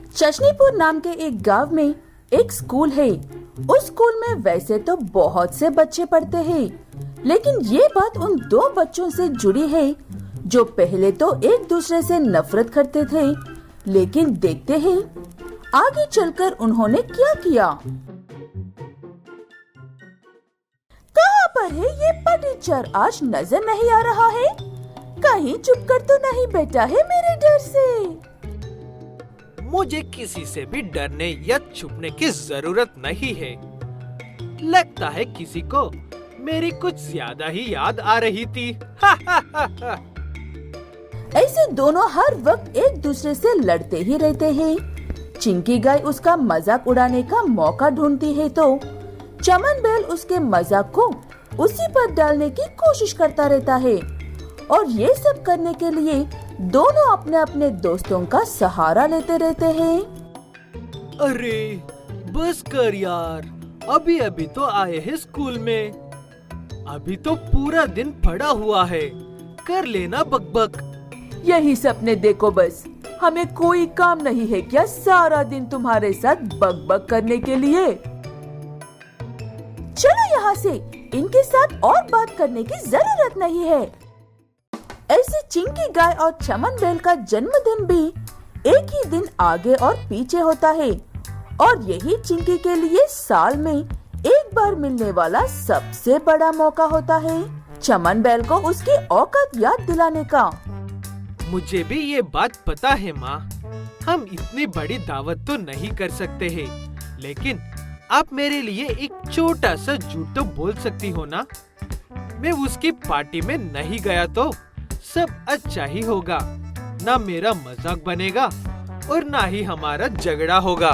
चशनीपुर नाम के एक गांव में एक स्कूल है। उस स्कूल में वैसे तो बहुत से बच्चे पढ़ते हैं, लेकिन ये बात उन दो बच्चों से जुड़ी है जो पहले तो एक दूसरे से नफरत करते थे, लेकिन देखते हैं आगे चलकर उन्होंने क्या किया। कहाँ पर है ये फर्नीचर? आज नजर नहीं आ रहा है। कहीं चुप कर तो नहीं बैठा है मेरे डर से? मुझे किसी से भी डरने या छुपने की जरूरत नहीं है। लगता है किसी को मेरी कुछ ज्यादा ही याद आ रही थी। ऐसे दोनों हर वक्त एक दूसरे से लड़ते ही रहते हैं। चिंकी गाय उसका मजाक उड़ाने का मौका ढूंढती है तो चमन बैल उसके मजाक को उसी पर डालने की कोशिश करता रहता है। और ये सब करने के लिए दोनों अपने अपने दोस्तों का सहारा लेते रहते हैं। अरे बस कर यार, अभी अभी तो आए हैं स्कूल में, अभी तो पूरा दिन पड़ा हुआ है, कर लेना बकबक। यही सपने देखो बस, हमें कोई काम नहीं है क्या सारा दिन तुम्हारे साथ बकबक करने के लिए? चलो यहाँ से, इनके साथ और बात करने की जरूरत नहीं है। ऐसे चिंकी गाय और चमन बैल का जन्मदिन भी एक ही दिन आगे और पीछे होता है, और यही चिंकी के लिए साल में एक बार मिलने वाला सबसे बड़ा मौका होता है चमन बैल को उसकी औकात याद दिलाने का। मुझे भी ये बात पता है माँ, हम इतनी बड़ी दावत तो नहीं कर सकते हैं, लेकिन आप मेरे लिए एक छोटा सा झूठ तो बोल सकती हो ना? मैं उसकी पार्टी में नहीं गया तो सब अच्छा ही होगा, ना मेरा मजाक बनेगा और ना ही हमारा झगड़ा होगा।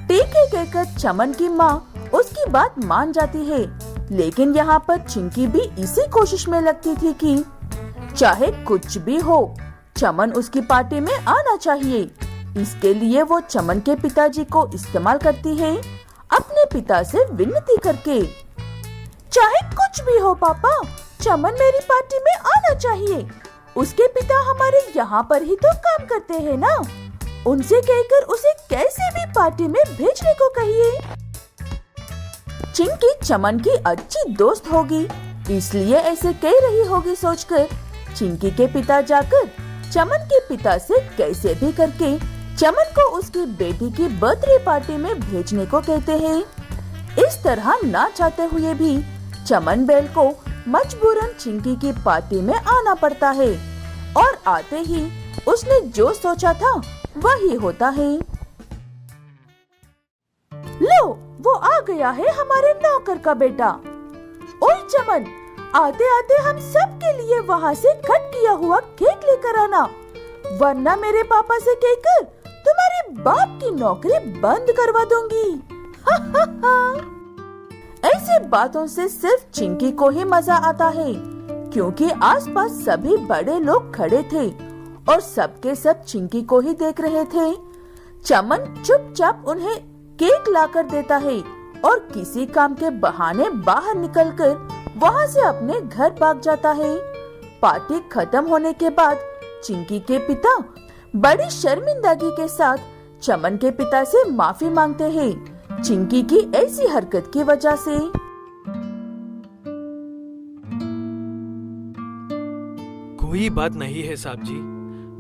ठीक है कहकर चमन की माँ उसकी बात मान जाती है, लेकिन यहाँ पर चिंकी भी इसी कोशिश में लगती थी कि चाहे कुछ भी हो चमन उसकी पार्टी में आना चाहिए। इसके लिए वो चमन के पिताजी को इस्तेमाल करती है अपने पिता से विनती करके। चाहे कुछ भी हो पापा, चमन मेरी पार्टी में आना चाहिए। उसके पिता हमारे यहाँ पर ही तो काम करते हैं ना, उनसे कहकर उसे कैसे भी पार्टी में भेजने को कहिए। चिंकी चमन की अच्छी दोस्त होगी, इसलिए ऐसे कह रही होगी सोचकर चिंकी के पिता जाकर चमन के पिता से कैसे भी करके चमन को उसकी बेटी की बर्थडे पार्टी में भेजने को कहते हैं। इस तरह ना चाहते हुए भी चमन बैल को मजबूरन चिंकी की पार्टी में आना पड़ता है, और आते ही उसने जो सोचा था वही होता है। लो, वो आ गया है हमारे नौकर का बेटा। ओए चमन, आते आते हम सब के लिए वहाँ से कट किया हुआ केक लेकर आना, वरना मेरे पापा से कहकर तुम्हारे बाप की नौकरी बंद करवा दूंगी। ऐसे बातों से सिर्फ चिंकी को ही मजा आता है, क्योंकि आसपास सभी बड़े लोग खड़े थे और सबके सब चिंकी को ही देख रहे थे। चमन चुपचाप उन्हें केक लाकर देता है और किसी काम के बहाने बाहर निकलकर वहाँ से अपने घर भाग जाता है। पार्टी खत्म होने के बाद चिंकी के पिता बड़ी शर्मिंदगी के साथ चमन के पिता से माफी मांगते हैं चिंकी की ऐसी हरकत की वजह से। कोई बात नहीं है साहब जी,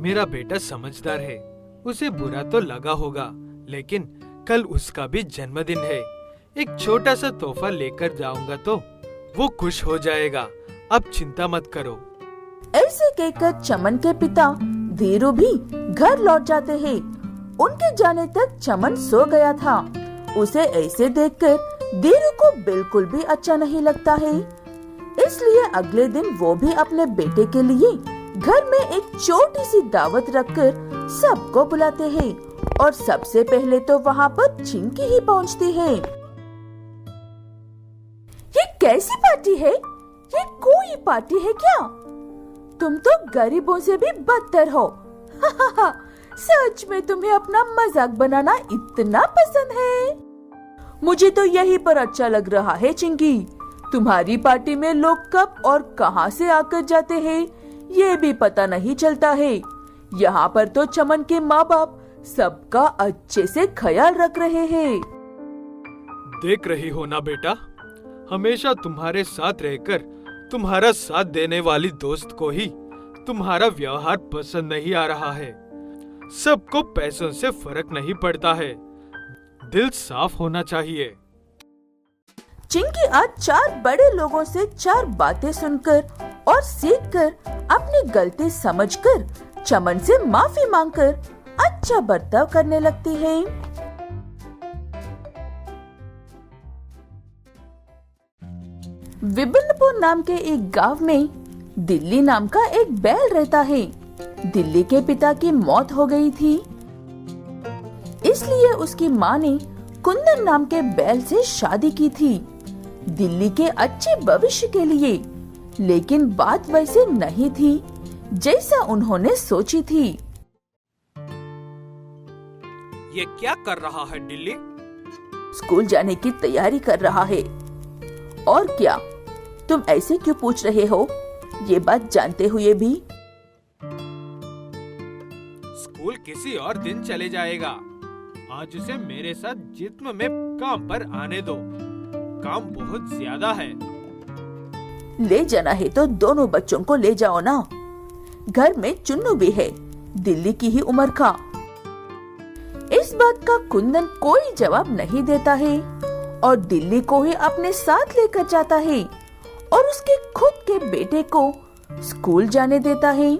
मेरा बेटा समझदार है, उसे बुरा तो लगा होगा, लेकिन कल उसका भी जन्मदिन है, एक छोटा सा तोहफा लेकर जाऊंगा तो वो खुश हो जाएगा, अब चिंता मत करो। ऐसे कहकर चमन के पिता धीरू भी घर लौट जाते हैं। उनके जाने तक चमन सो गया था। उसे ऐसे देखकर धीरू को बिल्कुल भी अच्छा नहीं लगता है, इसलिए अगले दिन वो भी अपने बेटे के लिए घर में एक छोटी सी दावत रखकर सबको बुलाते हैं, और सबसे पहले तो वहाँ पर चिंकी ही पहुँचती है। ये कैसी पार्टी है? ये कोई पार्टी है क्या? तुम तो गरीबों से भी बदतर हो। सच में तुम्हें अपना मजाक बनाना इतना पसंद है? मुझे तो यही पर अच्छा लग रहा है चिंकी। तुम्हारी पार्टी में लोग कब और कहां से आकर जाते हैं ये भी पता नहीं चलता है। यहाँ पर तो चमन के माँ बाप सबका अच्छे से ख्याल रख रहे हैं। देख रही हो ना बेटा, हमेशा तुम्हारे साथ रहकर तुम्हारा साथ देने वाली दोस्त को ही तुम्हारा व्यवहार पसंद नहीं आ रहा है। सबको पैसों से फर्क नहीं पड़ता है, दिल साफ होना चाहिए। चिंकी आज 4 बड़े लोगों से 4 बातें सुनकर और सीखकर अपनी गलती समझकर चमन से माफी मांगकर अच्छा बर्ताव करने लगती है। विभिन्नपुर नाम के एक गांव में दिल्ली नाम का एक बैल रहता है। दिल्ली के पिता की मौत हो गई थी, इसलिए उसकी माँ ने कुंदन नाम के बैल से शादी की थी दिल्ली के अच्छे भविष्य के लिए। लेकिन बात वैसे नहीं थी जैसा उन्होंने सोची थी। ये क्या कर रहा है दिल्ली? स्कूल जाने की तैयारी कर रहा है। और क्या, तुम ऐसे क्यों पूछ रहे हो? ये बात जानते हुए भी। स्कूल किसी और दिन चले जाएगा। आज उसे मेरे साथ जिस्म में काम पर आने दो। काम बहुत ज्यादा है। ले जाना है तो दोनों बच्चों को ले जाओ ना। घर में चुन्नू भी है, दिल्ली की ही उम्र का। इस बात का कुंदन कोई जवाब नहीं देता है और दिल्ली को ही अपने साथ लेकर जाता है और उसके खुद के बेटे को स्कूल जाने देता है।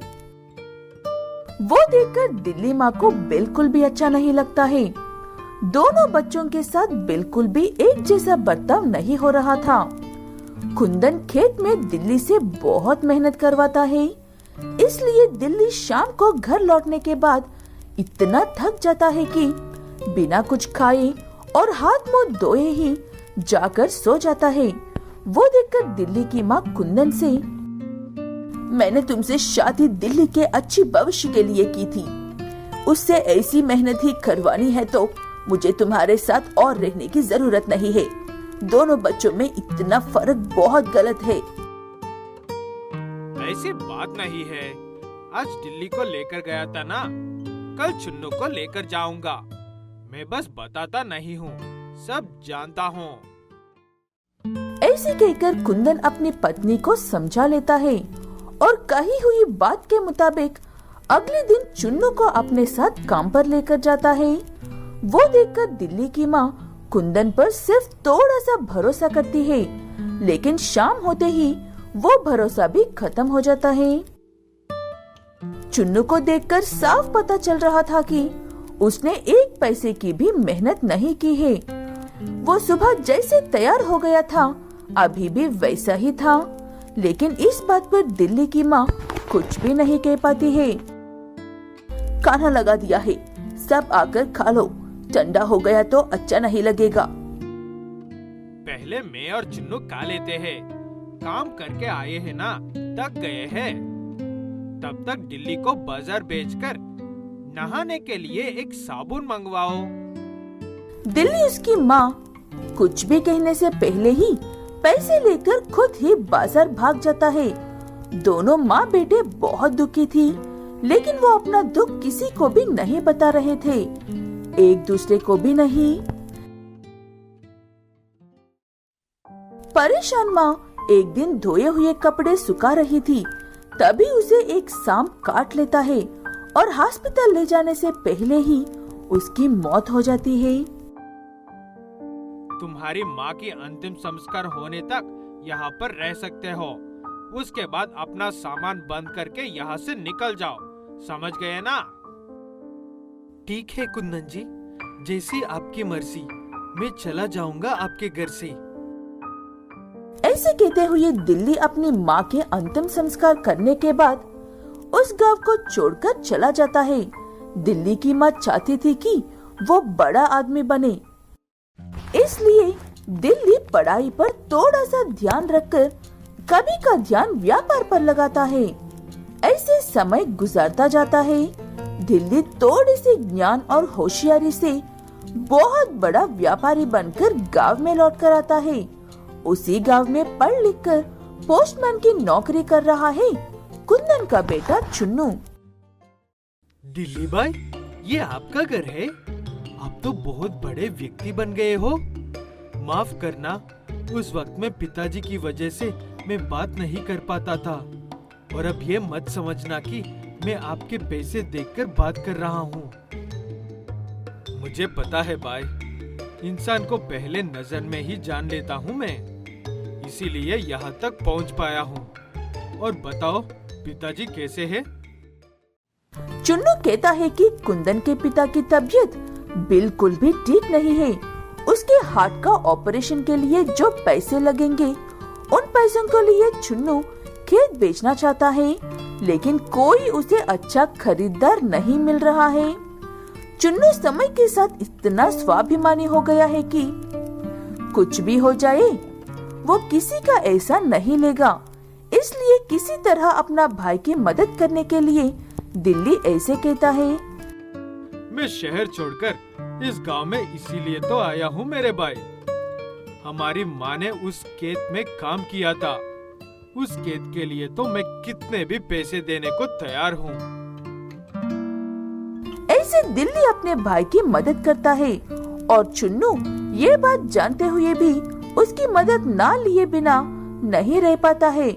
वो देखकर दिल्ली माँ को बिल्कुल भी अच्छा नहीं लगता है। दोनों बच्चों के साथ बिल्कुल भी एक जैसा बर्ताव नहीं हो रहा था। कुंदन खेत में दिल्ली से बहुत मेहनत करवाता है, इसलिए दिल्ली शाम को घर लौटने के बाद इतना थक जाता है कि बिना कुछ खाए और हाथ मुंह धोए ही जाकर सो जाता है। वो देखकर दिल्ली की माँ कुंदन से, मैंने तुमसे शादी दिल्ली के अच्छी भविष्य के लिए की थी, उससे ऐसी मेहनत ही करवानी है तो मुझे तुम्हारे साथ और रहने की जरूरत नहीं है। दोनों बच्चों में इतना फर्क बहुत गलत है। ऐसी बात नहीं है। आज दिल्ली को लेकर गया था ना, कल चुन्नू को लेकर जाऊंगा। मैं बस बताता नहीं हूँ, सब जानता हूँ। ऐसे कहकर कुंदन अपनी पत्नी को समझा लेता है और कही हुई बात के मुताबिक अगले दिन चुन्नू को अपने साथ काम पर लेकर जाता है। वो देखकर दिल्ली की माँ कुंदन पर सिर्फ थोड़ा सा भरोसा करती है, लेकिन शाम होते ही वो भरोसा भी खत्म हो जाता है। चुन्नू को देखकर साफ पता चल रहा था कि उसने एक पैसे की भी मेहनत नहीं की है। वो सुबह जैसे तैयार हो गया था अभी भी वैसा ही था, लेकिन इस बात पर दिल्ली की माँ कुछ भी नहीं कह पाती है। खाना लगा दिया है, सब आकर खा लो, ठंडा हो गया तो अच्छा नहीं लगेगा। पहले मैं और चुन्नू खा लेते हैं, काम करके आए हैं ना, थक गए हैं। तब तक दिल्ली को बाजार बेचकर नहाने के लिए एक साबुन मंगवाओ। दिल्ली उसकी माँ कुछ भी कहने से पहले ही पैसे लेकर खुद ही बाजार भाग जाता है। दोनों माँ बेटे बहुत दुखी थी, लेकिन वो अपना दुख किसी को भी नहीं बता रहे थे, एक दूसरे को भी नहीं। परेशान माँ एक दिन धोए हुए कपड़े सुखा रही थी, तभी उसे एक सांप काट लेता है और अस्पताल ले जाने से पहले ही उसकी मौत हो जाती है। तुम्हारी माँ की अंतिम संस्कार होने तक यहाँ पर रह सकते हो, उसके बाद अपना सामान बंद करके यहाँ से निकल जाओ, समझ गए ना? ठीक है कुंदन जी, जैसी आपकी मर्जी, मैं चला जाऊंगा आपके घर से। ऐसे कहते हुए दिल्ली अपनी माँ के अंतिम संस्कार करने के बाद उस गांव को छोड़कर चला जाता है। दिल्ली की माँ चाहती थी कि वो बड़ा आदमी बने, इसलिए दिल्ली पढ़ाई पर थोड़ा सा ध्यान रखकर कभी का ध्यान व्यापार पर लगाता है। ऐसे समय गुजरता जाता है। दिल्ली थोड़ी सी ज्ञान और होशियारी से बहुत बड़ा व्यापारी बनकर गांव में लौट कर आता है। उसी गांव में पढ़ लिख कर पोस्टमैन की नौकरी कर रहा है कुंदन का बेटा चुन्नू। दिल्ली भाई, ये आपका घर है? आप तो बहुत बड़े व्यक्ति बन गए हो। माफ करना, उस वक्त में पिताजी की वजह से मैं बात नहीं कर पाता था। और अब ये मत समझना कि मैं आपके पैसे देखकर बात कर रहा हूँ। मुझे पता है भाई, इंसान को पहले नजर में ही जान लेता हूँ मैं, इसीलिए यहाँ तक पहुँच पाया हूँ। और बताओ, पिताजी कैसे हैं? चुन्नू कहता है कि कुंदन के पिता की तबीयत बिल्कुल भी ठीक नहीं है। उसके हार्ट का ऑपरेशन के लिए जो पैसे लगेंगे, उन पैसों के लिए चुन्नू खेत बेचना चाहता है, लेकिन कोई उसे अच्छा खरीदार नहीं मिल रहा है। चुन्नू समय के साथ इतना स्वाभिमानी हो गया है कि कुछ भी हो जाए वो किसी का ऐसा नहीं लेगा। इसलिए किसी तरह अपना भाई की मदद करने के लिए दिल्ली ऐसे कहता है, मैं शहर छोड़कर इस गांव में इसीलिए तो आया हूँ मेरे भाई। हमारी माँ ने उस खेत में काम किया था। उस खेत के लिए तो मैं कितने भी पैसे देने को तैयार हूँ। ऐसे दिल्ली अपने भाई की मदद करता है और चुन्नू ये बात जानते हुए भी उसकी मदद ना लिए बिना नहीं रह पाता है।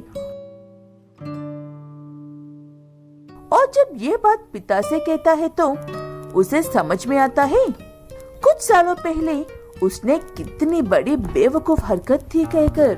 और जब ये बात पिता से कहता है तो उसे समझ में आता है कुछ सालों पहले उसने कितनी बड़ी बेवकूफ हरकत थी कहकर।